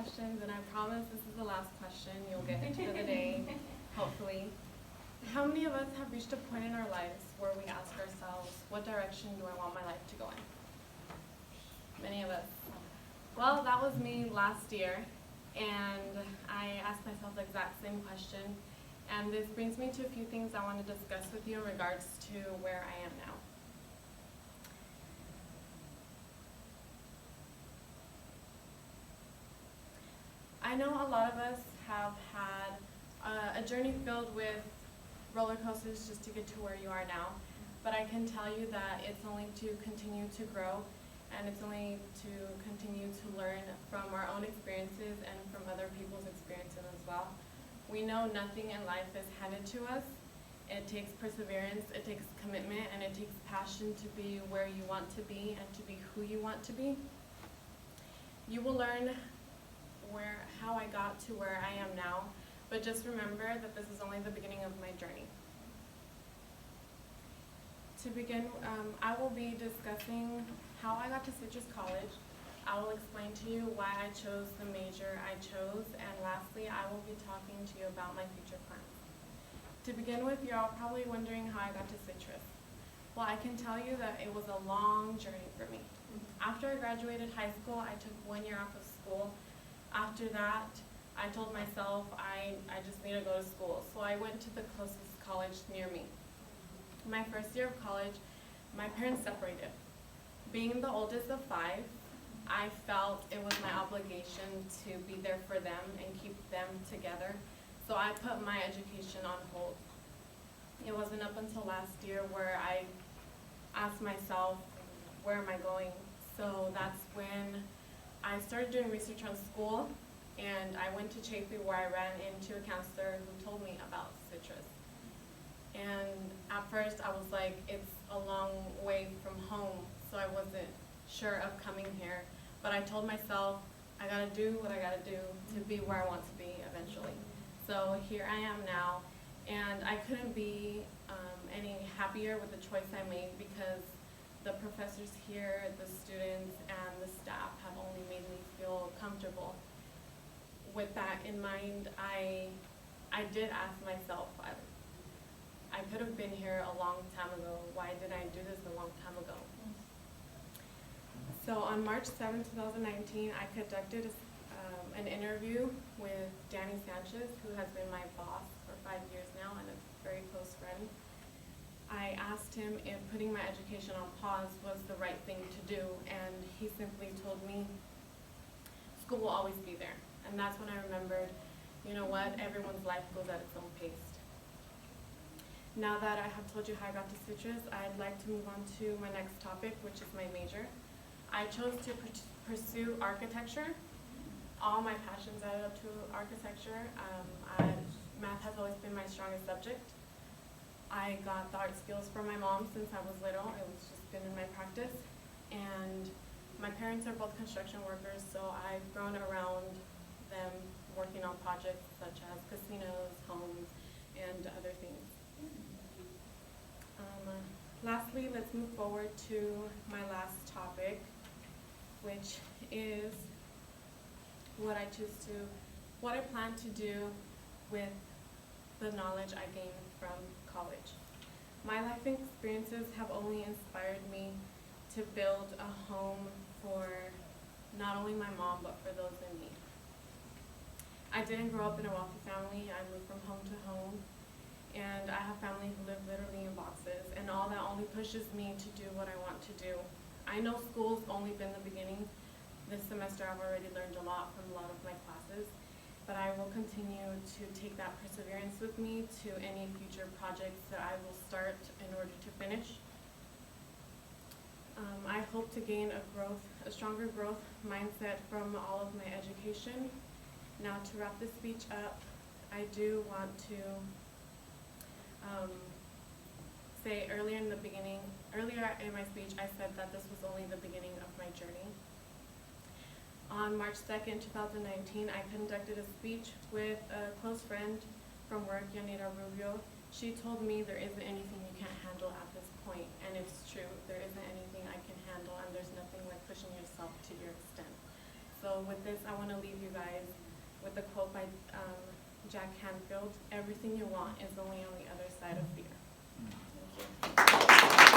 questions, and I promise this is the last question you'll get for the day, hopefully. How many of us have reached a point in our lives where we ask ourselves, what direction do I want my life to go in? Many of us. Well, that was me last year, and I asked myself the exact same question, and this brings me to a few things I want to discuss with you in regards to where I am now. I know a lot of us have had a journey filled with roller coasters just to get to where you are now, but I can tell you that it's only to continue to grow, and it's only to continue to learn from our own experiences and from other people's experiences as well. We know nothing in life is handed to us. It takes perseverance, it takes commitment, and it takes passion to be where you want to be and to be who you want to be. You will learn how I got to where I am now, but just remember that this is only the beginning of my journey. To begin, I will be discussing how I got to Citrus College. I will explain to you why I chose the major I chose, and lastly, I will be talking to you about my future plans. To begin with, you're all probably wondering how I got to Citrus. Well, I can tell you that it was a long journey for me. After I graduated high school, I took 1 year off of school. After that, I told myself I just need to go to school, so I went to the closest college near me. My first year of college, my parents separated. Being the oldest of 5, I felt it was my obligation to be there for them and keep them together, so I put my education on hold. It wasn't up until last year where I asked myself, where am I going? So that's when I started doing research on school, and I went to Chafee where I ran into a counselor who told me about Citrus. And at first I was like, it's a long way from home, so I wasn't sure of coming here. But I told myself, I gotta do what I gotta do to be where I want to be eventually. So here I am now, and I couldn't be any happier with the choice I made, because the professors here, the students, and the staff have only made me feel comfortable. With that in mind, I did ask myself, I could have been here a long time ago. Why did I do this a long time ago? So on March 7, 2019, I conducted an interview with Danny Sanchez, who has been my boss for 5 years now and a very close friend. I asked him if putting my education on pause was the right thing to do, and he simply told me, school will always be there. And that's when I remembered, you know what, everyone's life goes at its own pace. Now that I have told you how I got to Citrus, I'd like to move on to my next topic, which is my major. I chose to pursue architecture. All my passions added up to architecture. Math has always been my strongest subject. I got the art skills from my mom since I was little. It was just been in my practice. And my parents are both construction workers, so I've grown around them working on projects such as casinos, homes, and other things. Lastly, let's move forward to my last topic, which is what I plan to do with the knowledge I gained from college. My life experiences have only inspired me to build a home for not only my mom, but for those in need. I didn't grow up in a wealthy family. I moved from home to home, and I have family who live literally in boxes, and all that only pushes me to do what I want to do. I know school's only been the beginning. This semester I've already learned a lot from a lot of my classes, but I will continue to take that perseverance with me to any future projects that I will start in order to finish. I hope to gain a stronger growth mindset from all of my education. Now, to wrap this speech up, I do want to say earlier in my speech, I said that this was only the beginning of my journey. On March 2nd, 2019, I conducted a speech with a close friend from work, Yanira Rubio. She told me there isn't anything you can't handle at this point, and it's true. There isn't anything I can handle, and there's nothing like pushing yourself to your extent. So So with this, I want to leave you guys with a quote by Jack Canfield: "Everything you want is only on the other side of fear." Thank you.